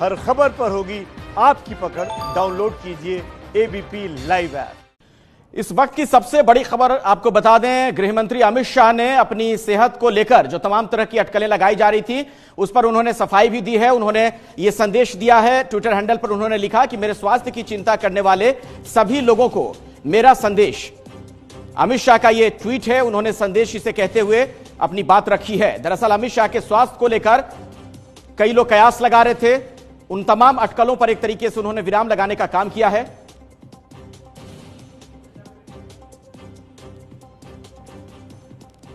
हर खबर पर होगी आपकी पकड़। डाउनलोड कीजिए एबीपी लाइव ऐप। इस वक्त की सबसे बड़ी खबर आपको बता दें, गृहमंत्री अमित शाह ने अपनी सेहत को लेकर जो तमाम तरह की अटकलें लगाई जा रही थी उस पर उन्होंने सफाई भी दी है। उन्होंने ये संदेश दिया है, ट्विटर हैंडल पर उन्होंने लिखा कि मेरे स्वास्थ्य की चिंता करने वाले सभी लोगों को मेरा संदेश। अमित शाह का ये ट्वीट है, उन्होंने संदेश इसे कहते हुए अपनी बात रखी है। दरअसल अमित शाह के स्वास्थ्य को लेकर कई लोग कयास लगा रहे थे, उन तमाम अटकलों पर एक तरीके से उन्होंने विराम लगाने का काम किया है।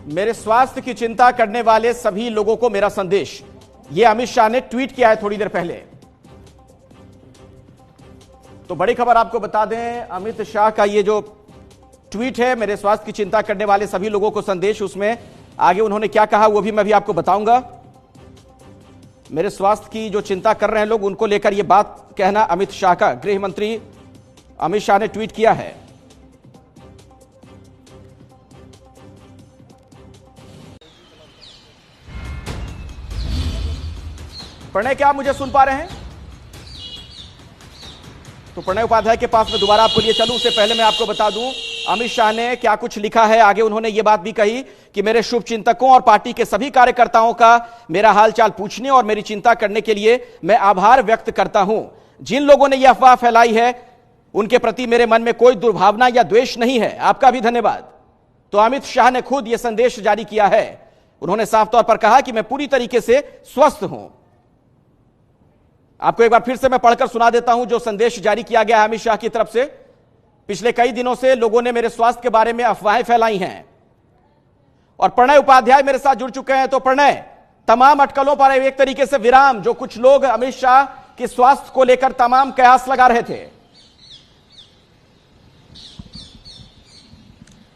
मेरे स्वास्थ्य की चिंता करने वाले सभी लोगों को मेरा संदेश, यह अमित शाह ने ट्वीट किया है थोड़ी देर पहले। तो बड़ी खबर आपको बता दें, अमित शाह का यह जो ट्वीट है, मेरे स्वास्थ्य की चिंता करने वाले सभी लोगों को संदेश, उसमें आगे उन्होंने क्या कहा वो भी मैं भी आपको बताऊंगा। मेरे स्वास्थ्य की जो चिंता कर रहे हैं लोग, उनको लेकर यह बात कहना अमित शाह का, गृह मंत्री अमित शाह ने ट्वीट किया है। प्रणय, क्या आप मुझे सुन पा रहे हैं? तो प्रणय उपाध्याय के पास में दोबारा आपको लिए चलूं, उससे पहले मैं आपको बता दूं अमित शाह ने क्या कुछ लिखा है। आगे उन्होंने यह बात भी कही कि मेरे शुभचिंतकों और पार्टी के सभी कार्यकर्ताओं का मेरा हालचाल पूछने और मेरी चिंता करने के लिए मैं आभार व्यक्त करता हूं। जिन लोगों ने यह अफवाह फैलाई है उनके प्रति मेरे मन में कोई दुर्भावना या द्वेष नहीं है। आपका भी धन्यवाद। तो अमित शाह ने खुद यह संदेश जारी किया है। उन्होंने साफ तौर पर कहा कि मैं पूरी तरीके से स्वस्थ हूं। आपको एक बार फिर से मैं पढ़कर सुना देता हूं जो संदेश जारी किया गया है अमित शाह की तरफ से। पिछले कई दिनों से लोगों ने मेरे स्वास्थ्य के बारे में अफवाहें फैलाई हैं और प्रणय उपाध्याय मेरे साथ जुड़ चुके हैं। तो प्रणय, तमाम अटकलों पर एक तरीके से विराम, जो कुछ लोग अमित शाह के स्वास्थ्य को लेकर तमाम कयास लगा रहे थे।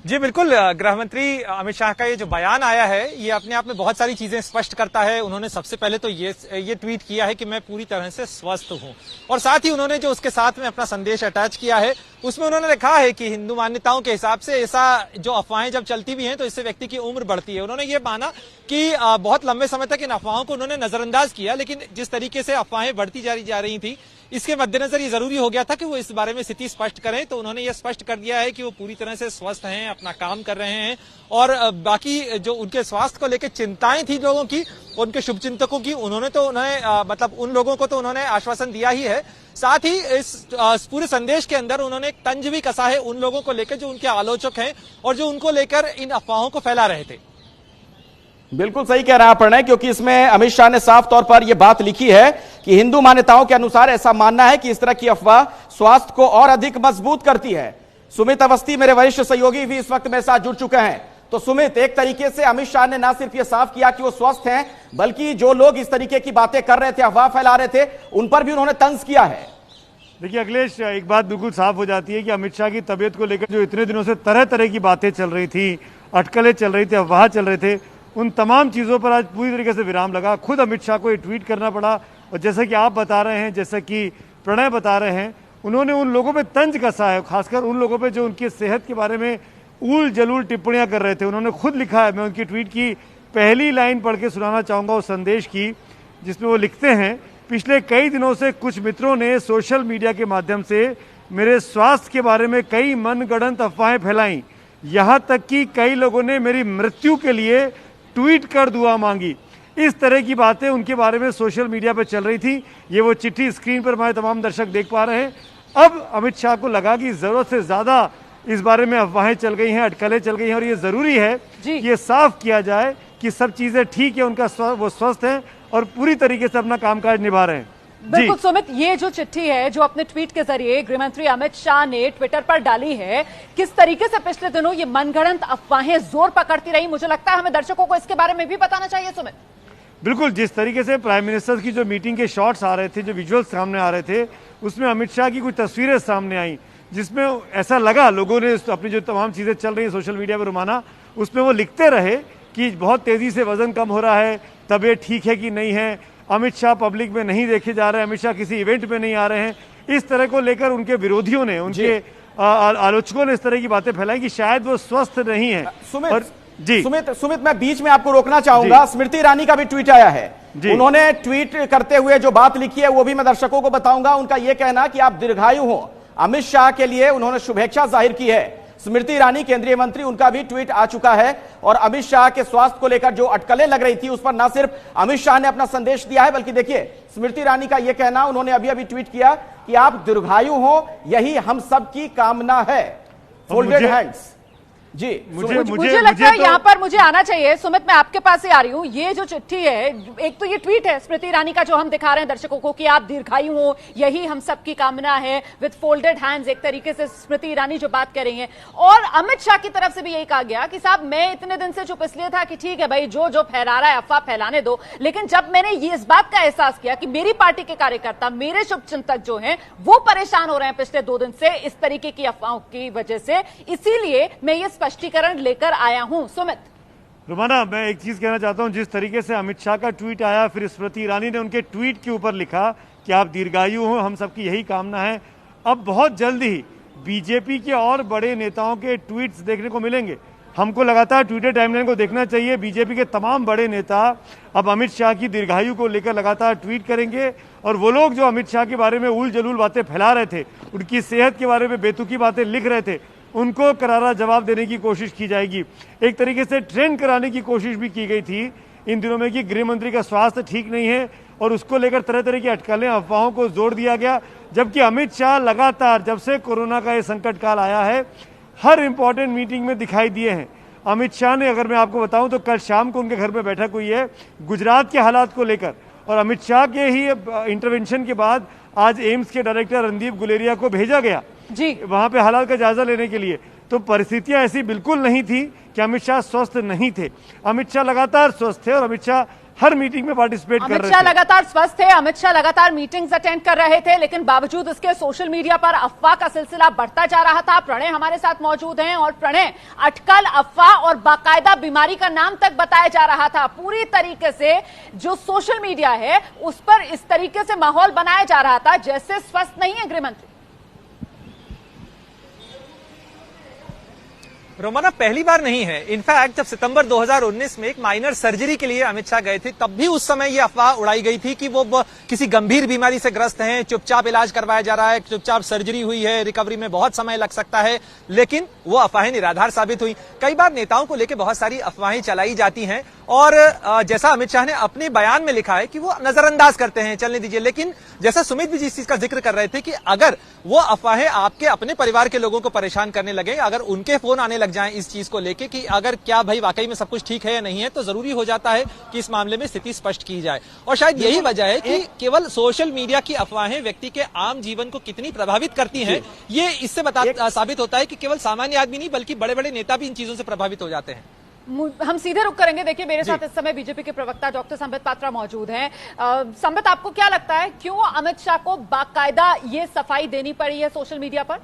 जी बिल्कुल, गृहमंत्री अमित शाह का ये जो बयान आया है ये अपने आप में बहुत सारी चीजें स्पष्ट करता है। उन्होंने सबसे पहले तो ये ट्वीट किया है कि मैं पूरी तरह से स्वस्थ हूं, और साथ ही उन्होंने जो उसके साथ में अपना संदेश अटैच किया है उसमें उन्होंने लिखा है कि हिंदू मान्यताओं के हिसाब से ऐसा जो अफवाहें जब चलती भी हैं तो इससे व्यक्ति की उम्र बढ़ती है। उन्होंने ये माना कि बहुत लंबे समय तक इन अफवाहों को उन्होंने नजरअंदाज किया, लेकिन जिस तरीके से अफवाहें बढ़ती जा रही थी इसके मद्देनजर ये जरूरी हो गया था कि वो इस बारे में स्थिति स्पष्ट करें। तो उन्होंने ये स्पष्ट कर दिया है कि वो पूरी तरह से स्वस्थ हैं, अपना काम कर रहे हैं, और बाकी जो उनके स्वास्थ्य को लेकर चिंताएं थी लोगों की, उनके शुभचिंतकों की, मतलब उन लोगों को तो उन्होंने आश्वासन दिया ही है। साथ ही इस पूरे संदेश के अंदर उन्होंने एक तंज भी कसा है उन लोगों को लेकर जो उनके आलोचक हैं और जो उनको लेकर इन अफवाहों को फैला रहे थे। बिल्कुल सही कह रहा है प्रणय, क्योंकि इसमें अमित शाह ने साफ तौर पर यह बात लिखी है कि हिंदू मान्यताओं के अनुसार ऐसा मानना है कि इस तरह की अफवाह स्वास्थ्य को और अधिक मजबूत करती है। सुमित अवस्थी मेरे वरिष्ठ सहयोगी भी इस वक्त मेरे साथ जुड़ चुके हैं। तो सुमित, एक तरीके से अमित शाह ने ना सिर्फ यह साफ किया कि वो स्वस्थ हैं, बल्कि जो लोग इस तरीके की बातें कर रहे थे, अफवाह फैला रहे थे, उन पर भी उन्होंने तंज किया है। देखिए अखिलेश, एक बात बिल्कुल साफ हो जाती है कि अमित शाह की तबीयत को लेकर जो इतने दिनों से तरह तरह की बातें चल रही थी, अटकलें चल रही थी, अफवाह चल रहे थे, उन तमाम चीज़ों पर आज पूरी तरीके से विराम लगा। खुद अमित शाह को ये ट्वीट करना पड़ा, और जैसा कि आप बता रहे हैं, जैसा कि प्रणय बता रहे हैं, उन्होंने उन लोगों पे तंज कसा है, खासकर उन लोगों पे जो उनकी सेहत के बारे में ऊल जलूल टिप्पणियां कर रहे थे। उन्होंने खुद लिखा है, मैं उनकी ट्वीट की पहली लाइन पढ़ के सुनाना चाहूँगा उस संदेश की, जिसमें वो लिखते हैं, पिछले कई दिनों से कुछ मित्रों ने सोशल मीडिया के माध्यम से मेरे स्वास्थ्य के बारे में कई मनगढ़ंत अफवाहें फैलाई। यहाँ तक कि कई लोगों ने मेरी मृत्यु के लिए ट्वीट कर दुआ मांगी। इस तरह की बातें उनके बारे में सोशल मीडिया पर चल रही थी। ये वो चिट्ठी स्क्रीन पर हमारे तमाम दर्शक देख पा रहे हैं। अब अमित शाह को लगा कि जरूरत से ज्यादा इस बारे में अफवाहें चल गई हैं, अटकलें चल गई हैं, और ये जरूरी है कि ये साफ किया जाए कि सब चीजें ठीक है, उनका वो स्वस्थ हैं और पूरी तरीके से अपना कामकाज निभा रहे हैं। बिल्कुल सुमित, ये जो चिट्ठी है जो अपने ट्वीट के जरिए गृहमंत्री अमित शाह ने ट्विटर पर डाली है, किस तरीके से पिछले दिनों ये मनगढ़ंत अफवाहें जोर पकड़ती रही, मुझे लगता है हमें दर्शकों को इसके बारे में भी बताना चाहिए। सुमित, बिल्कुल, जिस तरीके से प्राइम मिनिस्टर की जो मीटिंग के शॉट्स आ रहे थे, जो विजुअल्स सामने आ रहे थे, उसमें अमित शाह की कुछ तस्वीरें सामने आई, जिसमें ऐसा लगा लोगों ने अपनी जो तमाम चीजें चल रही है सोशल मीडिया पर रोमाना, उसमें वो लिखते रहे कि बहुत तेजी से वजन कम हो रहा है, तबीयत ठीक है कि नहीं है, अमित शाह पब्लिक में नहीं देखे जा रहे हैं, अमित शाह किसी इवेंट में नहीं आ रहे हैं। इस तरह को लेकर उनके विरोधियों ने, उनके आलोचकों ने इस तरह की बातें फैलाई कि शायद वो स्वस्थ नहीं है। सुमित, और जी सुमित मैं बीच में आपको रोकना चाहूंगा। स्मृति ईरानी का भी ट्वीट आया है। उन्होंने ट्वीट करते हुए जो बात लिखी है वो भी मैं दर्शकों को बताऊंगा। उनका यह कहना कि आप दीर्घायु हो, अमित शाह के लिए उन्होंने शुभेच्छा जाहिर की है। स्मृति ईरानी केंद्रीय मंत्री, उनका भी ट्वीट आ चुका है और अमित शाह के स्वास्थ्य को लेकर जो अटकलें लग रही थी उस पर ना सिर्फ अमित शाह ने अपना संदेश दिया है, बल्कि देखिए स्मृति ईरानी का यह कहना, उन्होंने अभी अभी ट्वीट किया कि आप दीर्घायु हो, यही हम सब की कामना है। Folded hands. जी मुझे लगता है यहाँ पर मुझे आना चाहिए। सुमित, मैं आपके पास ही आ रही हूँ। ये जो चिट्ठी है, एक तो ये ट्वीट है स्मृति ईरानी का जो हम दिखा रहे हैं दर्शकों को कि आप दीर्घायु हो, यही हम सबकी कामना है, विद फोल्डेड हैंड्स, एक तरीके से स्मृति ईरानी जो बात कर रही हैं। और अमित शाह की तरफ से भी यही कहा गया कि साहब मैं इतने दिन से चुप इसलिए था कि ठीक है भाई, जो जो फैला रहा है अफवाह फैलाने दो, लेकिन जब मैंने ये इस बात का एहसास किया कि मेरी पार्टी के कार्यकर्ता, मेरे शुभचिंतक जो हैं वो परेशान हो रहे हैं पिछले 2 दिन से इस तरीके की अफवाहों की वजह से, इसीलिए मैं ये स्पष्टीकरण लेकर आया हूं। सुमित, रुमाना, मैं एक चीज कहना चाहता हूं। जिस तरीके से अमित शाह का ट्वीट आया, फिर स्मृति ईरानी ने उनके ट्वीट के ऊपर लिखा कि आप दीर्घायु हो, हम सबकी यही कामना है। अब बहुत जल्द ही बीजेपी के और बड़े नेताओं के ट्वीट्स देखने को मिलेंगे। हमको लगातार ट्विटर टाइमलाइन को देखना चाहिए। बीजेपी के तमाम बड़े नेता अब अमित शाह की दीर्घायु को लेकर लगातार ट्वीट करेंगे और वो लोग जो अमित शाह के बारे में उल जलूल बातें फैला रहे थे, उनकी सेहत के बारे में बेतुकी बातें लिख रहे थे, उनको करारा जवाब देने की कोशिश की जाएगी। एक तरीके से ट्रेंड कराने की कोशिश भी की गई थी इन दिनों में कि गृह मंत्री का स्वास्थ्य ठीक नहीं है और उसको लेकर तरह तरह की अटकलें, अफवाहों को जोड़ दिया गया। जबकि अमित शाह लगातार जब से कोरोना का ये संकट काल आया है, हर इंपॉर्टेंट मीटिंग में दिखाई दिए हैं। अमित शाह ने, अगर मैं आपको बताऊं तो कल शाम को उनके घर में बैठक हुई है गुजरात के हालात को लेकर, और अमित शाह के ही इंटरवेंशन के बाद आज एम्स के डायरेक्टर रणदीप गुलेरिया को भेजा गया जी वहां पे हालात का जायजा लेने के लिए। तो परिस्थितियां ऐसी बिल्कुल नहीं थी कि अमित शाह स्वस्थ नहीं थे। अमित शाह लगातार स्वस्थ थे और अमित शाह हर मीटिंग में पार्टिसिपेट कर रहे थे। अमित शाह लगातार स्वस्थ थे, अमित शाह लगातार मीटिंग्स अटेंड कर रहे थे, लेकिन बावजूद इसके सोशल मीडिया पर अफवाह का सिलसिला बढ़ता जा रहा था। प्रणय हमारे साथ मौजूद हैं और प्रणय, अटकल, अफवाह और बाकायदा बीमारी का नाम तक बताया जा रहा था। पूरी तरीके से जो सोशल मीडिया है उस पर इस तरीके से माहौल बनाया जा रहा था जैसे स्वस्थ नहीं है गृहमंत्री। रोमाना, पहली बार नहीं है। इनफैक्ट जब सितंबर 2019 में एक माइनर सर्जरी के लिए अमित शाह गए थे, तब भी उस समय ये अफवाह उड़ाई गई थी कि वो किसी गंभीर बीमारी से ग्रस्त हैं, चुपचाप इलाज करवाया जा रहा है, चुपचाप सर्जरी हुई है, रिकवरी में बहुत समय लग सकता है। लेकिन वो अफवाहें निराधार साबित हुई। कई बार नेताओं को लेकर बहुत सारी अफवाहें चलाई जाती हैं और जैसा अमित शाह ने अपने बयान में लिखा है कि वो नजरअंदाज करते हैं, चलने दीजिए। लेकिन जैसा सुमित भी जिस चीज का जिक्र कर रहे थे कि अगर वो अफवाहें आपके अपने परिवार के लोगों को परेशान करने लगे, अगर उनके फोन आने लग जाएं इस चीज को लेके कि अगर क्या भाई वाकई में सब कुछ ठीक है या नहीं है, तो जरूरी हो जाता है कि इस मामले में स्थिति स्पष्ट की जाए। और शायद यही वजह है कि केवल सोशल मीडिया की अफवाहें व्यक्ति के आम जीवन को कितनी प्रभावित करती हैं, ये इससे साबित होता है कि केवल सामान्य आदमी नहीं बल्कि बड़े बड़े नेता भी इन चीजों से प्रभावित हो जाते हैं। हम सीधे रुक करेंगे। देखिए, मेरे साथ इस समय बीजेपी के प्रवक्ता डॉक्टर संबित पात्रा मौजूद हैं। संबित, आपको क्या लगता है क्यों अमित शाह को बाकायदा ये सफाई देनी पड़ी है सोशल मीडिया पर?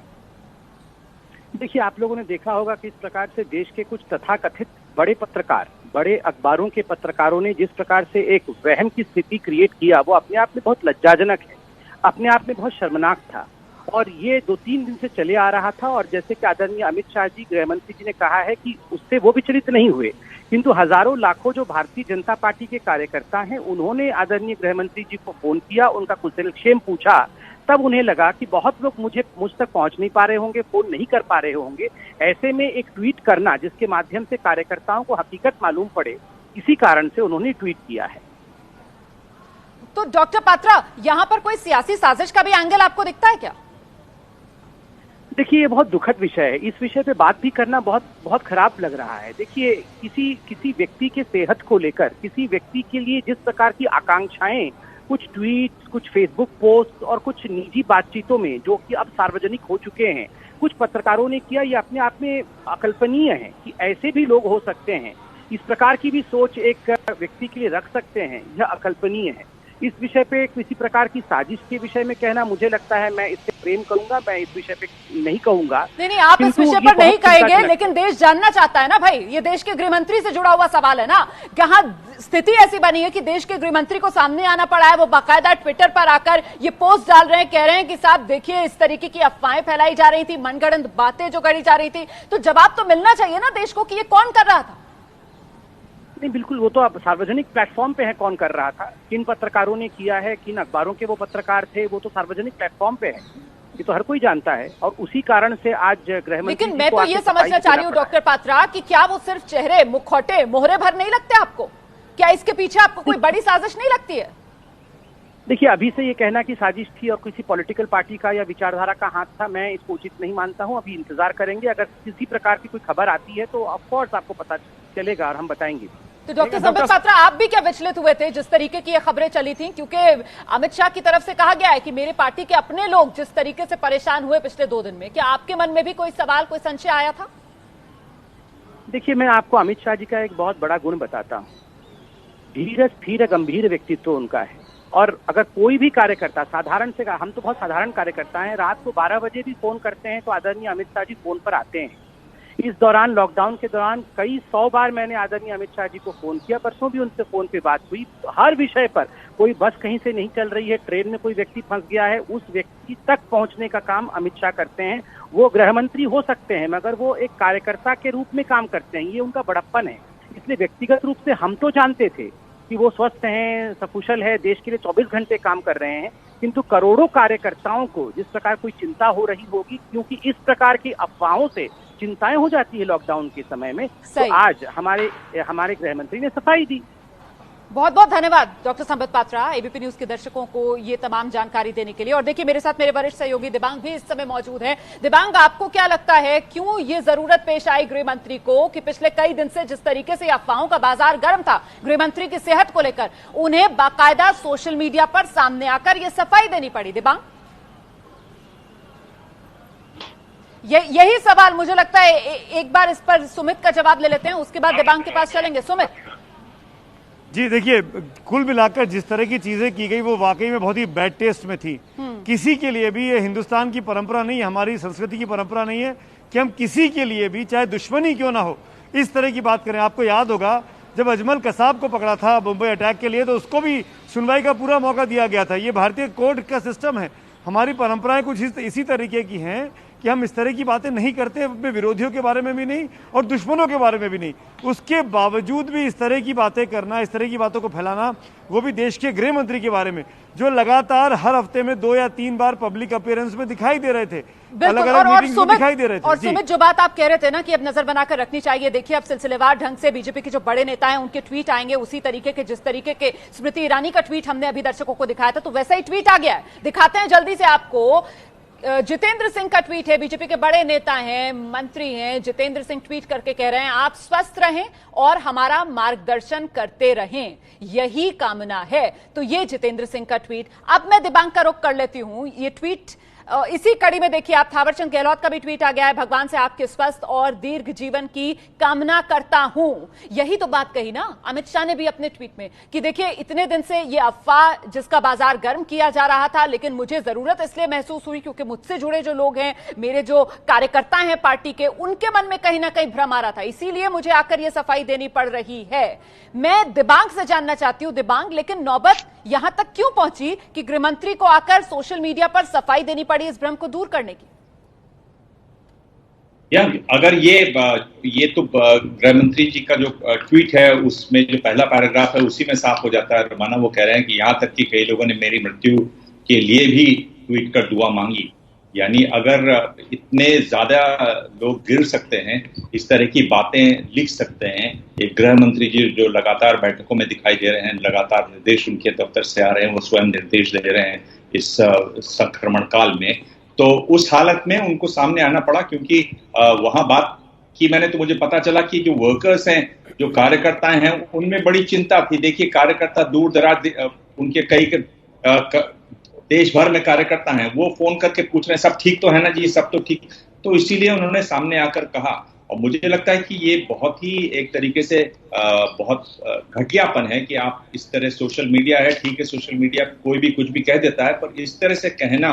देखिए, आप लोगों ने देखा होगा कि इस प्रकार से देश के कुछ तथाकथित बड़े पत्रकार, बड़े अखबारों के पत्रकारों ने जिस प्रकार से एक वहम की स्थिति क्रिएट किया, वो अपने आप में बहुत लज्जाजनक है, अपने आप में बहुत शर्मनाक था। और ये 2-3 दिन से चले आ रहा था। और जैसे कि आदरणीय अमित शाह जी, गृह मंत्री जी ने कहा है कि उससे वो विचलित नहीं हुए, किंतु हजारों लाखों जो भारतीय जनता पार्टी के कार्यकर्ता हैं, उन्होंने आदरणीय गृह मंत्री जी को फोन किया, उनका कुशलक्षेम पूछा। तब उन्हें लगा कि बहुत लोग मुझ तक पहुंच नहीं पा रहे होंगे, फोन नहीं कर पा रहे होंगे। ऐसे में एक ट्वीट करना जिसके माध्यम से कार्यकर्ताओं को हकीकत मालूम पड़े, इसी कारण से उन्होंने ट्वीट किया है। तो डॉक्टर पात्रा, यहां पर कोई सियासी साजिश का भी एंगल आपको दिखता है क्या? देखिए, ये बहुत दुखद विषय है। इस विषय पे बात भी करना बहुत खराब लग रहा है। देखिए, किसी व्यक्ति के सेहत को लेकर, किसी व्यक्ति के लिए जिस प्रकार की आकांक्षाएं कुछ ट्वीट, कुछ फेसबुक पोस्ट और कुछ निजी बातचीतों में जो कि अब सार्वजनिक हो चुके हैं, कुछ पत्रकारों ने किया, ये अपने आप में अकल्पनीय है कि ऐसे भी लोग हो सकते हैं। इस प्रकार की भी सोच एक व्यक्ति के लिए रख सकते हैं, यह अकल्पनीय है। इस विषय पे किसी प्रकार की साजिश के विषय में कहना, मुझे लगता है, मैं इससे प्रेम करूंगा, मैं इस विषय पे नहीं कहूंगा। नहीं, आप इस विषय पर नहीं कहेंगे, लेकिन देश जानना चाहता है ना भाई, ये देश के गृहमंत्री से जुड़ा हुआ सवाल है ना। कहाँ स्थिति ऐसी बनी है कि देश के गृहमंत्री को सामने आना पड़ा है, वो बाकायदा ट्विटर पर आकर ये पोस्ट डाल रहे हैं, कह रहे हैं कि साहब देखिए इस तरीके की अफवाहें फैलाई जा रही थी, मनगढ़ंत बातें जो करी जा रही थी। तो जवाब तो मिलना चाहिए ना देश को कि ये कौन कर रहा था। नहीं, बिल्कुल, वो तो अब सार्वजनिक प्लेटफॉर्म पे है कौन कर रहा था, किन पत्रकारों ने किया है, किन अखबारों के वो पत्रकार थे, वो तो सार्वजनिक प्लेटफॉर्म पे है, ये तो हर कोई जानता है। और उसी कारण से आज गृहमंत्री, लेकिन मैं तो ये समझना चाह रही हूँ डॉक्टर पात्रा कि क्या वो सिर्फ चेहरे, मुखौटे, मोहरे भर नहीं लगते आपको? क्या इसके पीछे आपको कोई बड़ी साजिश नहीं लगती है? देखिए, अभी से ये कहना कि साजिश थी और किसी पॉलिटिकल पार्टी का या विचारधारा का हाथ था, मैं इसको उचित नहीं मानता हूं। अभी इंतजार करेंगे, अगर किसी प्रकार की कोई खबर आती है तो ऑफ कोर्स आपको पता चलेगा और हम बताएंगे। तो डॉक्टर संबित पात्रा, आप भी क्या विचलित हुए थे जिस तरीके की ये खबरें चली थी? क्योंकि अमित शाह की तरफ से कहा गया है कि मेरे पार्टी के अपने लोग जिस तरीके से परेशान हुए पिछले 2 दिन में, क्या आपके मन में भी कोई सवाल, कोई संशय आया था? देखिए, मैं आपको अमित शाह जी का एक बहुत बड़ा गुण बताता हूँ। धीरज, स्थिर, गंभीर व्यक्तित्व उनका है। और अगर कोई भी कार्यकर्ता, साधारण से, हम तो बहुत साधारण कार्यकर्ता हैं, रात को 12 बजे भी फोन करते हैं तो आदरणीय अमित शाह जी फोन पर आते हैं। इस दौरान, लॉकडाउन के दौरान कई 100 बार मैंने आदरणीय अमित शाह जी को फोन किया, परसों भी उनसे फोन पे बात हुई। हर विषय पर, कोई बस कहीं से नहीं चल रही है, ट्रेन में कोई व्यक्ति फंस गया है, उस व्यक्ति तक पहुंचने का काम अमित शाह करते हैं। वो गृहमंत्री हो सकते हैं मगर वो एक कार्यकर्ता के रूप में काम करते हैं, ये उनका बड़प्पन है। इसलिए व्यक्तिगत रूप से हम तो जानते थे कि वो स्वस्थ हैं, सकुशल है, देश के लिए 24 घंटे काम कर रहे हैं, किंतु करोड़ों कार्यकर्ताओं को जिस प्रकार कोई चिंता हो रही होगी, क्योंकि इस प्रकार की अफवाहों से चिंताएं हो जाती है लॉकडाउन के समय में, तो आज हमारे गृह मंत्री ने सफाई दी। बहुत बहुत धन्यवाद doctor Sambit Patra, ABP news के दर्शकों को ये तमाम जानकारी देने के लिए। और देखिए, मेरे साथ मेरे वरिष्ठ सहयोगी दिबांग भी इस समय मौजूद हैं। दिबांग, आपको क्या लगता है, क्यों ये जरूरत पेश आई गृह मंत्री को कि पिछले कई दिन से जिस तरीके से अफवाहों का बाजार गर्म था गृह मंत्री की सेहत को लेकर, उन्हें बाकायदा सोशल मीडिया पर सामने आकर ये सफाई देनी पड़ी? दिबांग, यही सवाल मुझे लगता है, एक बार इस पर सुमित का जवाब ले लेते हैं, उसके बाद दिबांग के पास चलेंगे। सुमित जी, देखिए, कुल मिलाकर जिस तरह की चीजें की गई वो वाकई में बहुत ही बैड टेस्ट में थी। किसी के लिए भी, ये हिंदुस्तान की परंपरा नहीं है, हमारी संस्कृति की परंपरा नहीं है कि हम किसी के लिए भी, चाहे दुश्मनी क्यों ना हो, इस तरह की बात करें। आपको याद होगा जब अजमल कसाब को पकड़ा था मुंबई अटैक के लिए, तो उसको भी सुनवाई का पूरा मौका दिया गया था। ये भारतीय कोर्ट का सिस्टम है। हमारी परंपराएं कुछ इसी तरीके की हैं कि हम इस तरह की बातें नहीं करते, अपने विरोधियों के बारे में भी नहीं और दुश्मनों के बारे में भी नहीं। उसके बावजूद भी इस तरह की बातें करना, इस तरह की बातों को फैलाना, वो भी देश के गृह मंत्री के बारे में, जो लगातार हर हफ्ते में 2 या 3 बार पब्लिक अपीयरेंस में दिखाई दे रहे थे, अलग-अलग मीटिंग्स में दिखाई दे रहे थे। और सुमित, जो बात आप कह रहे थे ना कि अब नजर बनाकर रखनी चाहिए, देखिए अब सिलसिलेवार ढंग से बीजेपी के जो बड़े नेता हैं उनके ट्वीट आएंगे, उसी तरीके के जिस तरीके के स्मृति ईरानी का ट्वीट हमने अभी दर्शकों को दिखाया था, तो वैसा ही ट्वीट आ गया है। दिखाते हैं जल्दी से आपको। जितेंद्र सिंह का ट्वीट है, बीजेपी के बड़े नेता हैं, मंत्री हैं, जितेंद्र सिंह ट्वीट करके कह रहे हैं, आप स्वस्थ रहें और हमारा मार्गदर्शन करते रहें, यही कामना है। तो ये जितेंद्र सिंह का ट्वीट। अब मैं दिबांग का रुख कर लेती हूं। ये ट्वीट इसी कड़ी में देखिए, आप थावरचंद गहलोत का भी ट्वीट आ गया है, भगवान से आपके स्वस्थ और दीर्घ जीवन की कामना करता हूं। यही तो बात कही ना अमित शाह ने भी अपने ट्वीट में कि देखिए, इतने दिन से ये अफवाह जिसका बाजार गर्म किया जा रहा था, लेकिन मुझे जरूरत इसलिए महसूस हुई क्योंकि मुझसे जुड़े जो लोग हैं, मेरे जो कार्यकर्ता हैं पार्टी के, उनके मन में कहीं ना कहीं भ्रम आ रहा था, इसीलिए मुझे आकर ये सफाई देनी पड़ रही है। मैं दिबांग से जानना चाहती हूं, दिबांग, लेकिन नौबत यहां तक क्यों पहुंची कि गृहमंत्री को आकर सोशल मीडिया पर सफाई देनी पड़ी इस भ्रम को दूर करने की? अगर ये तो गृह मंत्री जी का जो ट्वीट है उसमें जो पहला पैराग्राफ है उसी में साफ हो जाता है। माना वो कह रहे हैं कि यहां तक कि कई लोगों ने मेरी मृत्यु के लिए भी ट्वीट कर दुआ मांगी। यानी अगर इतने ज्यादा लोग गिर सकते हैं, इस तरह की बातें लिख सकते हैं, एक गृह मंत्री जी जो लगातार बैठकों में दिखाई दे रहे हैं, लगातार निर्देश उनके दफ्तर से आ रहे हैं, वो स्वयं निर्देश दे रहे हैं इस संक्रमण काल में, तो उस हालत में उनको सामने आना पड़ा। क्योंकि वहां बात की मैंने, तो मुझे पता चला कि जो वर्कर्स हैं, जो कार्यकर्ता हैं, उनमें बड़ी चिंता थी। देखिए, कार्यकर्ता दूर दराज उनके कई देश भर में कार्यकर्ता हैं, वो फोन करके पूछ रहे हैं सब ठीक तो है ना जी, सब तो ठीक। तो इसीलिए उन्होंने सामने आकर कहा। और मुझे लगता है कि ये बहुत ही एक तरीके से बहुत घटियापन है कि आप इस तरह, सोशल मीडिया है, ठीक है, सोशल मीडिया कोई भी कुछ भी कह देता है, पर इस तरह से कहना।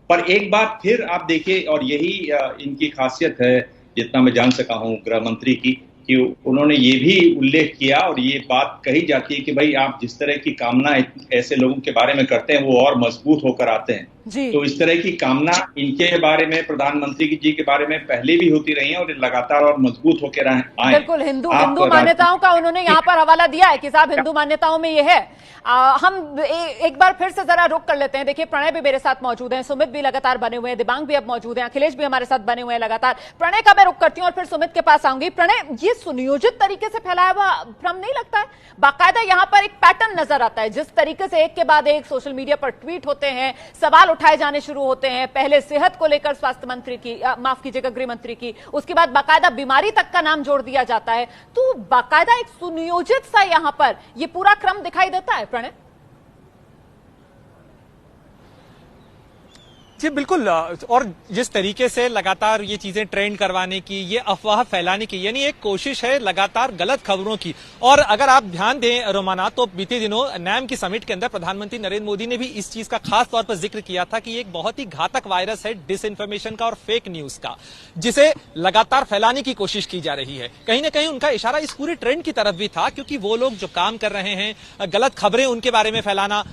पर एक बात फिर आप देखिए, और यही इनकी खासियत है जितना मैं जान सका हूं गृह मंत्री की, कि उन्होंने ये भी उल्लेख किया और ये बात कही जाती है कि भाई आप जिस तरह की कामना ऐसे लोगों के बारे में करते हैं वो और मजबूत होकर आते हैं। तो इस तरह की कामना इनके बारे में, प्रधानमंत्री जी के बारे में पहले भी होती रही है और लगातार और मजबूत होकर आए। बिल्कुल हिंदू मान्यताओं का उन्होंने यहाँ पर हवाला दिया है कि साहब हिंदू मान्यताओं में ये है। हम एक बार फिर से जरा रुक कर लेते हैं। देखिए प्रणय भी मेरे साथ मौजूद हैं, सुमित भी लगातार बने हुए हैं, दिबांग भी अब मौजूद हैं, अखिलेश भी हमारे साथ बने हुए हैं लगातार। प्रणय का मैं रुक करती हूँ और फिर सुमित के पास आऊंगी। प्रणय, ये सुनियोजित तरीके से फैलाया हुआ भ्रम नहीं लगता है? बाकायदा यहाँ पर एक पैटर्न नजर आता है, जिस तरीके से एक के बाद एक सोशल मीडिया पर ट्वीट होते हैं, सवाल उठाए जाने शुरू होते हैं। पहले सेहत को लेकर स्वास्थ्य मंत्री की, माफ कीजिएगा गृह मंत्री की, उसके बाद बाकायदा बीमारी तक का नाम जोड़ दिया जाता है। तो बाकायदा एक सुनियोजित सा यहां पर यह पूरा क्रम दिखाई देता है। प्रणय जी बिल्कुल, और जिस तरीके से लगातार ये चीजें ट्रेंड करवाने की, ये अफवाह फैलाने की, यानी एक कोशिश है लगातार गलत खबरों की। और अगर आप ध्यान दें रोमाना, तो बीते दिनों नैम की समिट के अंदर प्रधानमंत्री नरेंद्र मोदी ने भी इस चीज का खास तौर पर जिक्र किया था कि ये एक बहुत ही घातक वायरस है डिसइंफॉर्मेशन का और फेक न्यूज का, जिसे लगातार फैलाने की कोशिश की जा रही है। कहीं ना कहीं उनका इशारा इस पूरे ट्रेंड की तरफ भी था, क्योंकि वो लोग जो काम कर रहे हैं, गलत खबरें उनके बारे में फैलाना,